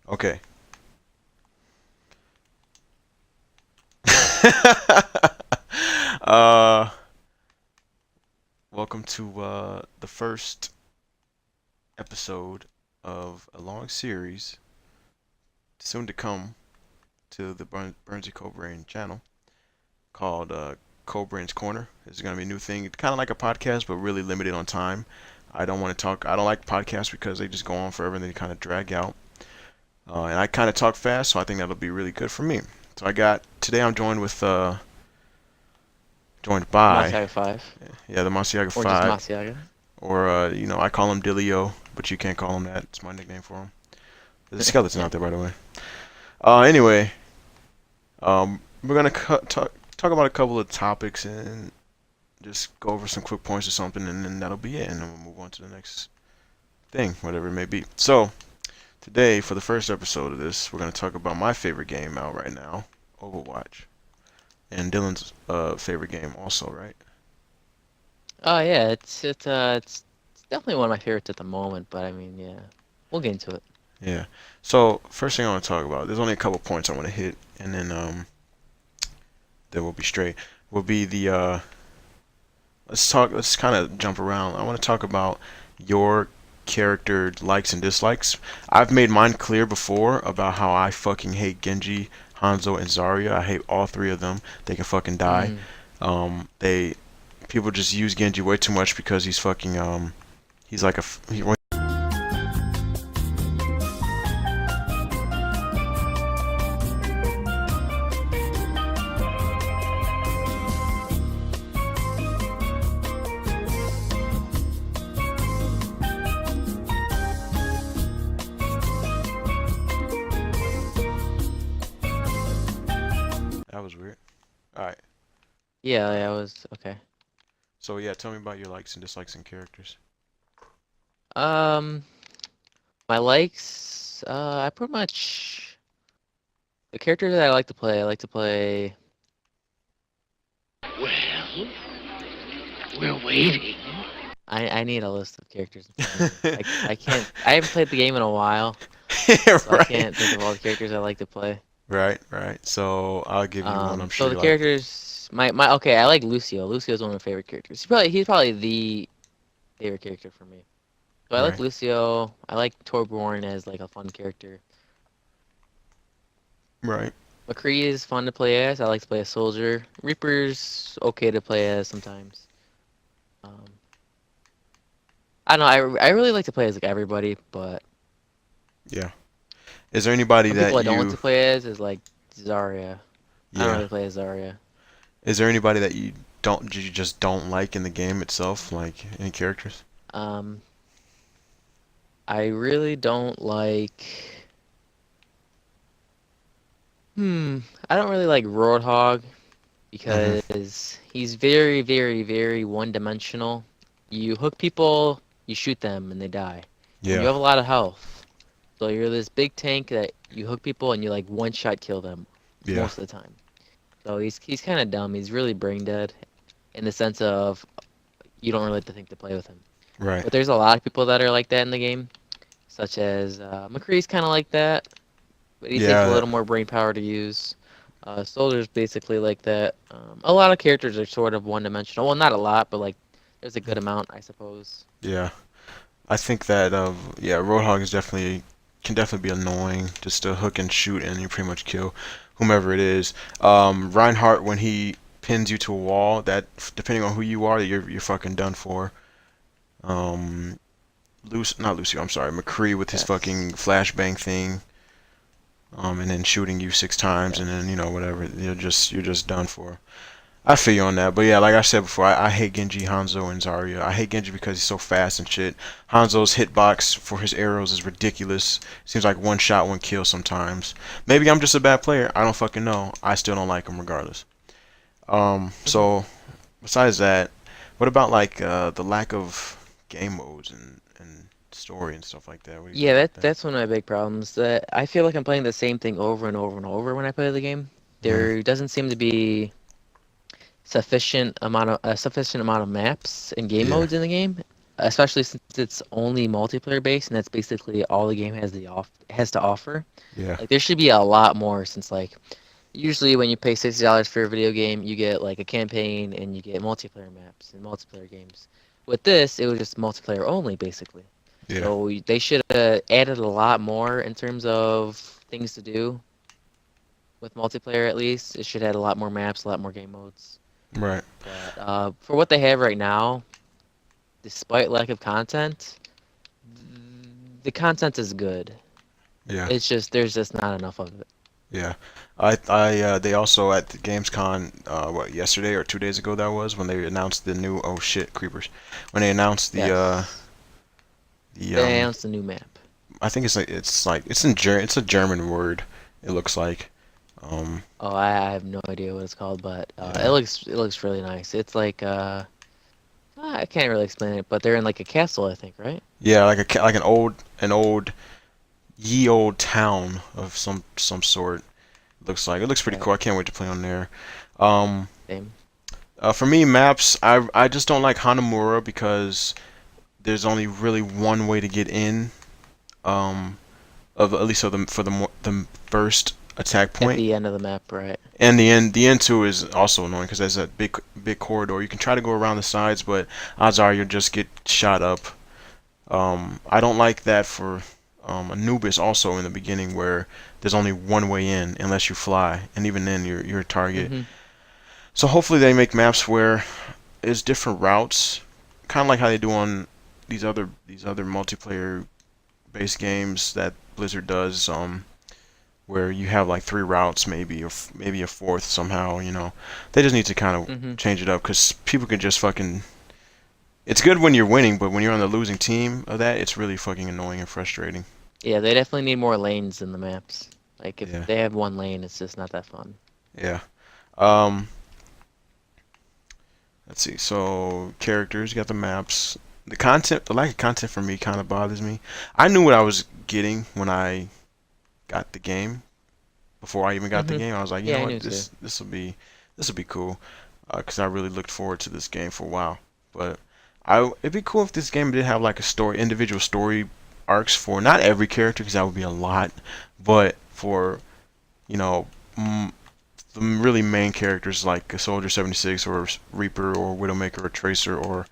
Okay. uh, Welcome to the first episode of a long series soon to come to the Burnsy Coldbrain channel called Coldbrain'S Corner. This is gonna be a new thing, kind of like a podcast, but really limited on time. I don't want to talk. I don't like podcasts because they just go on forever and they kind of drag out. And I kind of talk fast, so I think that'll be really good for me. So I got today. I'm joined by Masiago 5. yeah, the Monsiaga Or just 5, Masiago. or I call him Dillio, but you can't call him that. It's my nickname for him. There's a skeleton out there, by the way. Anyway, we're gonna talk about a couple of topics and just go over some quick points or something, and then that'll be it, and then we'll move on to the next thing, whatever it may be. So today, for the first episode of this, we're gonna talk about my favorite game out right now, Overwatch, and Dylan's favorite game also, right? Oh yeah, it's definitely one of my favorites at the moment, but I mean, yeah. We'll get into it. Yeah. So first thing I want to talk about, there's only a couple points I want to hit, and then we'll be straight. Will be the let's kind of jump around. I want to talk about your character likes and dislikes. I've made mine clear before about how I fucking hate Genji, Hanzo, and Zarya. I hate all three of them. They can fucking die. Mm. They People just use Genji way too much because he's fucking he's like that was weird. All right. Yeah, yeah, it was okay. So yeah, tell me about your likes and dislikes in characters. Um, my likes, I pretty much the characters that I like to play. Well, we're waiting. I need a list of characters in front of me. I can't. I haven't played the game in a while, Yeah, so I right. can't think of all the characters I like to play. Right, right. So I'll give you one I'm So sure the you like. characters, my okay, I like Lucio. Lucio's one of my favorite characters. He's probably the favorite character for me. So I like Right, Lucio. I like Torbjorn as like a fun character. right. McCree is fun to play as. I like to play a soldier. Reaper's okay to play as sometimes. Um, I don't know. I really like to play as like everybody, but Yeah. Is there anybody some people that I don't like you, to play as is like Zarya. I don't yeah. really play as Zarya. Is there anybody that you just don't like in the game itself, like any characters? Um, I really don't like. Hmm. I don't really like Roadhog Mm-hmm. because he's very, very, very one-dimensional. You hook people, you shoot them, and they die. And you Yeah. have a lot of health. So you're this big tank that you hook people and you like one-shot kill them Yeah. most of the time. So he's kind of dumb. He's really brain dead in the sense of you don't really have to think to play with him. Right. But there's a lot of people that are like that in the game, such as McCree's kind of like that, but he takes a Yeah. little more brain power to use. Soldier's basically like that. A lot of characters are sort of one-dimensional. Well, not a lot, but like there's a good amount, I suppose. Yeah. I think that yeah, Roadhog is definitely can definitely be annoying just to hook and shoot and you pretty much kill whomever it is. Reinhardt when he pins you to a wall, that depending on who you are, you're fucking done for. Um, not Lucy, I'm sorry, McCree with his Yes. fucking flashbang thing, and then shooting you 6 times, and then Yes. whatever, you're just done for. I feel you on that, but yeah, like I said before, I hate Genji, Hanzo, and Zarya. I hate Genji because he's so fast and shit. Hanzo's hitbox for his arrows is ridiculous. Seems like one shot, one kill sometimes. Maybe I'm just a bad player. I don't fucking know. I still don't like him regardless. Mhm. So besides that, what about like the lack of game modes and story and stuff like that? What do you think Yeah, about that? that's one of my big problems. That I feel like I'm playing the same thing over and over and over when I play the game. Hmm. There doesn't seem to be sufficient amount of maps and game Yeah. modes in the game. especially since it's only multiplayer based, and that's basically all the game has to offer. Yeah. Like there should be a lot more, since like usually when you pay $60 for a video game, you get like a campaign and you get multiplayer maps and multiplayer games. With this, it was just multiplayer only, basically. Yeah. So they should have added a lot more in terms of things to do with multiplayer. At least it should have had a lot more maps, a lot more game modes. Right. But for what they have right now, despite lack of content, the content is good. Yeah. It's just there's just not enough of it. Yeah. They also at the Gamescom, what, yesterday or 2 days ago that was, when they announced the new, oh shit, creepers. When they announced Yes. the, They announced a new map. I think it's a German word, it looks like. Um, Oh, I have no idea what it's called, but yeah. it looks really nice. It's like I can't really explain it, but they're in like a castle, I think, right? Yeah, like an old ye old town of some sort. It looks pretty Right. cool. I can't wait to play on there. Um, Same. for me, maps, I just don't like Hanamura because there's only really one way to get in. Um, of at least for the first attack At point, the end of the map, right? and the end too is also annoying because there's a big corridor. You can try to go around the sides, but odds are you'll just get shot up. I don't like that for Anubis also in the beginning where there's only one way in unless you fly, and even then you're a target. Hmm. So hopefully they make maps where there's different routes, kind of like how they do on these other multiplayer based games that Blizzard does, where you have like three routes maybe, or maybe a fourth somehow. They just need to kind Hmm. of change it up because people can just fucking. It's good when you're winning, but when you're on the losing team of that, it's really fucking annoying and frustrating. Yeah, they definitely need more lanes in the maps. Like if Yeah, they have one lane, it's just not that fun. yeah. Um, let's see. So characters, you got the maps. The lack of content for me kind of bothers me. I knew what I was getting when I got the game. Before I even got the Hmm. game, I was like, you Yeah, know I what, knew too. this will be cool, because I really looked forward to this game for a while. But it'd be cool if this game did have like a individual story arcs for not every character, because that would be a lot, but for you know mm, the really main characters like a Soldier 76 or Reaper or Widowmaker or Tracer or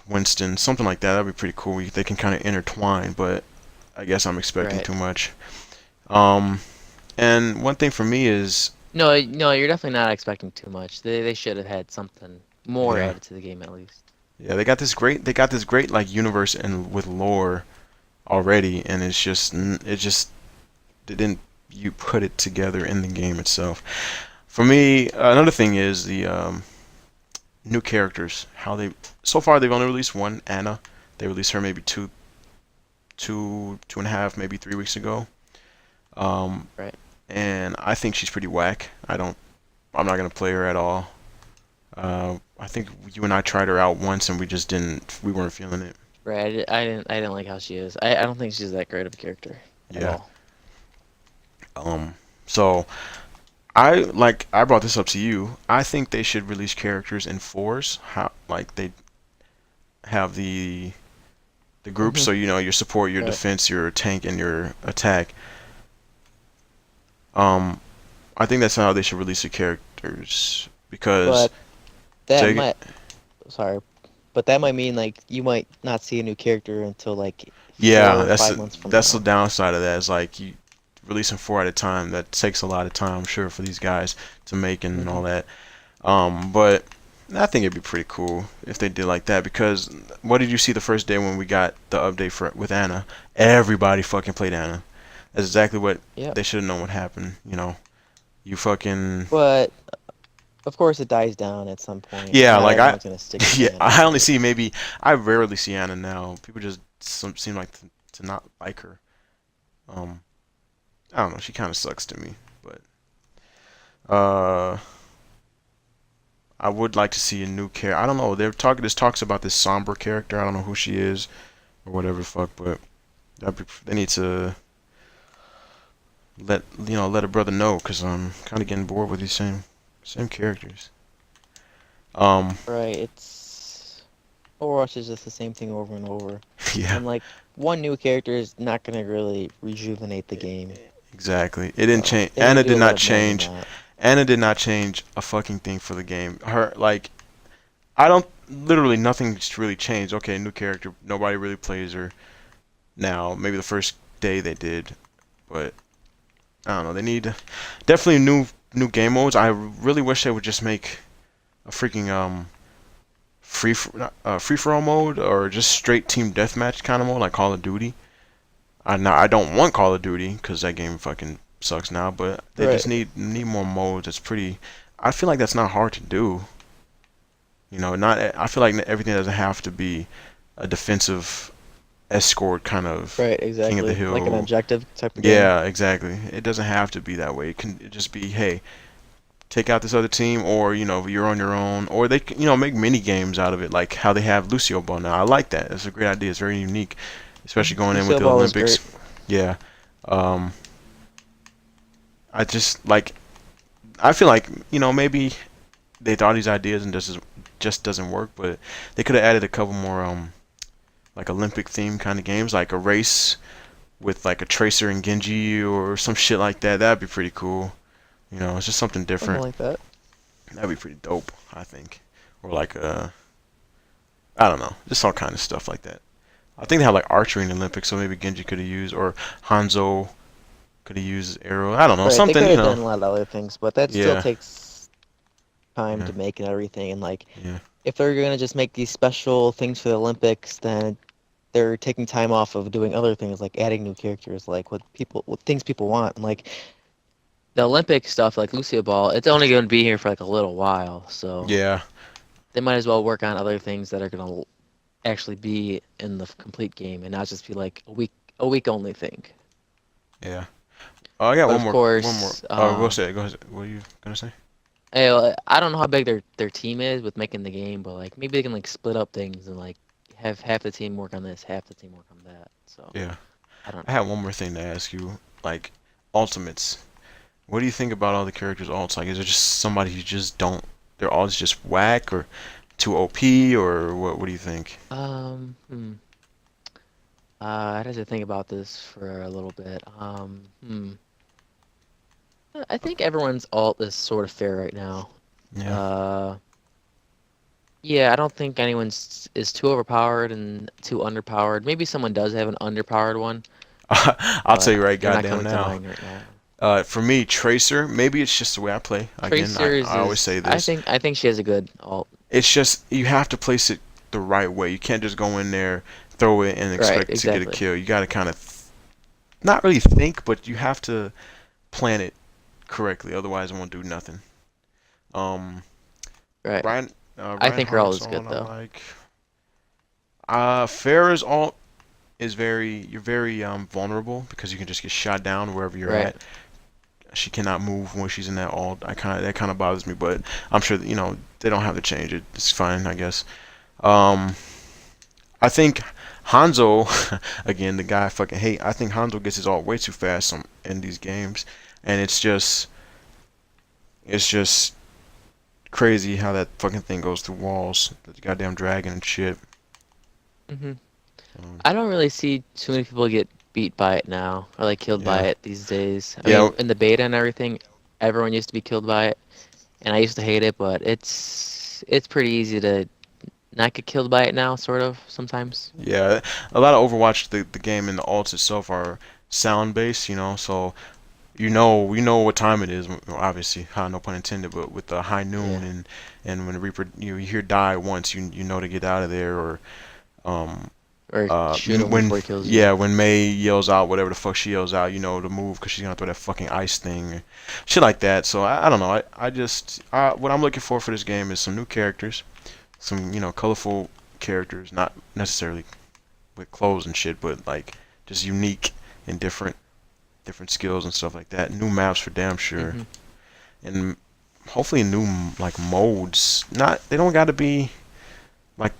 Winston, something like that. That'd be pretty cool. They can kind of intertwine, but I guess I'm expecting Right. too much. Um, and one thing for me is, No, no, you're definitely not expecting too much. They should have had something more yeah, added to the game at least. yeah, they got this great like universe and with lore already, and it just didn't you put it together in the game itself. For me, another thing is the new characters. How they so far they've only released one, Anna. They released her maybe two and a half, maybe 3 weeks ago. Um, Right. and I think she's pretty whack. I'm not gonna play her at all. I think you and I tried her out once and we weren't feeling it. Right. I didn't like how she is. I don't think she's that great of a character at Yeah. all. Um, so I brought this up to you. I think they should release characters in fours. How like they have the groups, Hmm. so your support, your Right. defense, your tank, and your attack. Um, I think that's how they should release the characters because But that say again? might sorry, but that might mean like you might not see a new character until like Yeah, 4 or 5 months from that's the now. downside of that. Is like you releasing four at a time. That takes a lot of time, I'm sure, for these guys to make and Hmm. all that. But I think it'd be pretty cool if they did like that because what did you see the first day when we got the update with Anna? Everybody fucking played Anna. That's exactly what Yep. they should have known would happen. You fucking But of course it dies down at some point. yeah. Not Like everyone's gonna stick with yeah. Anna. Like I rarely see Anna now. People just seem like to not like her. Um, I don't know. She kind of sucks to me, but uh, I would like to see a new character. I don't know. There's talks about this somber character. I don't know who she is or whatever the fuck, but they need to let a brother know because I'm kind of getting bored with these same characters. Um, right, it's Overwatch is just the same thing over and over. Yeah, And like one new character is not gonna really rejuvenate the game. exactly. It didn't So change. they need Anna to do did a not little more than change. that. Anna did not change a fucking thing for the game. Her like I don't literally nothing's really changed. Okay, new character. Nobody really plays her now. Maybe the first day they did, but I don't know. They need definitely new game modes. I really wish they would just make a freaking free for all mode or just straight team deathmatch kind of mode like Call of Duty. I don't want Call of Duty because that game fucking sucks now. But they Right. just need more modes. It's pretty. I feel like that's not hard to do. You know, not. I feel like everything doesn't have to be a defensive escort kind of Right, King of the exactly. Like an Hill. objective type of game. Yeah, exactly. It doesn't have to be that way. It can just be, hey, take out this other team, or you're on your own, or they make mini games out of it, like how they have Lucio Ball now. I like that. It's a great idea. It's very unique, especially going in with Lucille the Ball is Olympics. great. Yeah. Um, I just like. I feel like maybe they thought these ideas and just doesn't work, but they could have added a couple more like Olympic themed kind of games, like a race with like a Tracer and Genji or some shit like that. That'd be pretty cool. It's just something Something different. like that. That'd be pretty dope, I think. Or like I don't know, just all kind of stuff like that. I think they have like archery in the Olympics, so maybe Genji could have used, or Hanzo could have used his arrow. I don't know, Right, they something. could have done a lot of other things, but that still Yeah, takes time yeah, to make and everything. And like, yeah, if they're gonna just make these special things for the Olympics, then they're taking time off of doing other things, like adding new characters, like what things people want. And like the Olympic stuff, like Lucia Ball, it's only gonna be here for like a little while, so yeah, they might as well work on other things that are gonna actually be in the complete game and not just be like a week only thing. yeah. Oh, I got But one of more, one more. course, Oh, go say it. Go ahead. What are you gonna say? I don't know how big their team is with making the game, but like maybe they can like split up things and like have half the team work on this, half the team work on that. So Yeah, I don't I know. have one more thing to ask you. Like, ultimates. What do you think about all the characters' ults? Like, is it just somebody who just don't? Their ults just whack or too OP or what? What do you think? Um, hmm. I'd have to think about this for a little bit. I think everyone's alt is sort of fair right now. Yeah. Uh, yeah, I don't think anyone's is too overpowered and too underpowered. Maybe someone does have an underpowered one, I'll tell but you right they're not goddamn coming to now. mind right now. For me, Tracer, maybe it's just the way I play. Again, Tracers I always say is I this. think I think she has a good alt. It's just you have to place it the right way. You can't just go in there, throw it, and Right, expect to get a exactly. kill. You got to kind of not really think, but you have to plan it correctly. Otherwise, it won't do nothing. Um, Right. Brian, I think her alt Reinhardt's is good on. I though. like. Farrah's alt is you're very vulnerable because you can just get shot down wherever you're Right. at. She cannot move when she's in that alt. That kind of bothers me, but I'm sure that, they don't have to change it. It's fine, I guess. Um, I think Hanzo, again, the guy I fucking hate. I think Hanzo gets his alt way too fast in these games, and it's just crazy how that fucking thing goes through walls. The goddamn dragon and shit. hmm Um, I don't really see too many people get beat by it now or like killed by yeah, it these days. I yeah. mean, in the beta and everything, everyone used to be killed by it, and I used to hate it, but it's pretty easy to not get killed by it now, sort of sometimes. Yeah, a lot of Overwatch, the game and the alts itself are sound based, so you know what time it is. Well, obviously, no pun intended, but with the high noon Yeah. and when the Reaper you hear die once, you know to get out of there, or um Or shoot him when before he kills you. yeah, when May yells out whatever the fuck she yells out, to move because she's gonna throw that fucking ice thing, or shit like that. So I don't know. I just what I'm looking for this game is some new characters, some colorful characters, not necessarily with clothes and shit, but like just unique and different skills and stuff like that. New maps for damn sure, hmm and hopefully new like modes. Not they don't got to be like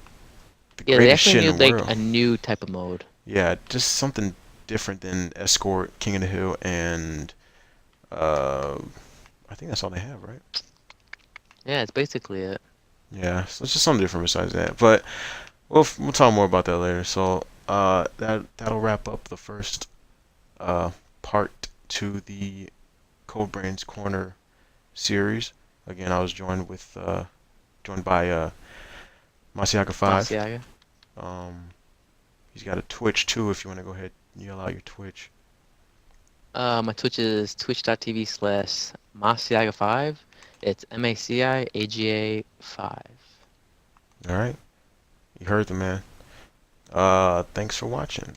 the Yeah, they greatest actually shit in need the like world. a new type of mode. Yeah, just something different than Escort, King of the Hill, and uh, I think that's all they have, right? Yeah, it's basically it. Yeah, so it's just something different besides that. But we'll talk more about that later. So that'll wrap up the first uh part to the Coldbrain'S Corner series. Again, I was joined by Masiaka 5. Masiaga. He's got a Twitch too if you want to go ahead and yell out your Twitch. My Twitch is twitch.tv/Masiaga5. It's MACIAGA5. All right, you heard the man. Thanks for watching.